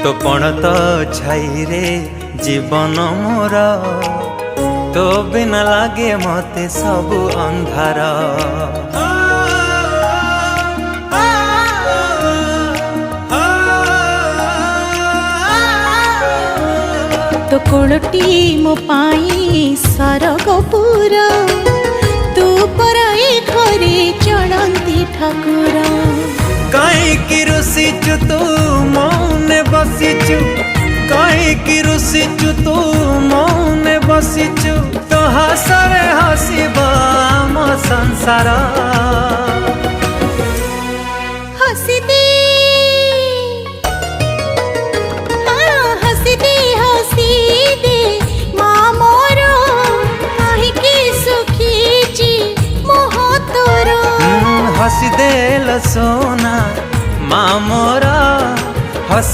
तो पण तो छाई रे जीवन मोर तो बिना लागे मते सबु अंधार। तो कोलटी मो पाई सरगपुर तू पराई घरे चलती ठाकुर। कहीं रुसीचु तू मौने बसीचु कहीं रुसीचु तू मौने बसीचु तो हसरे हसीब आम संसार। हसी दे हसी दे हसी दे माँ मोर कहीं सुखी मोह तोर। हसी दे सोना माँ मोर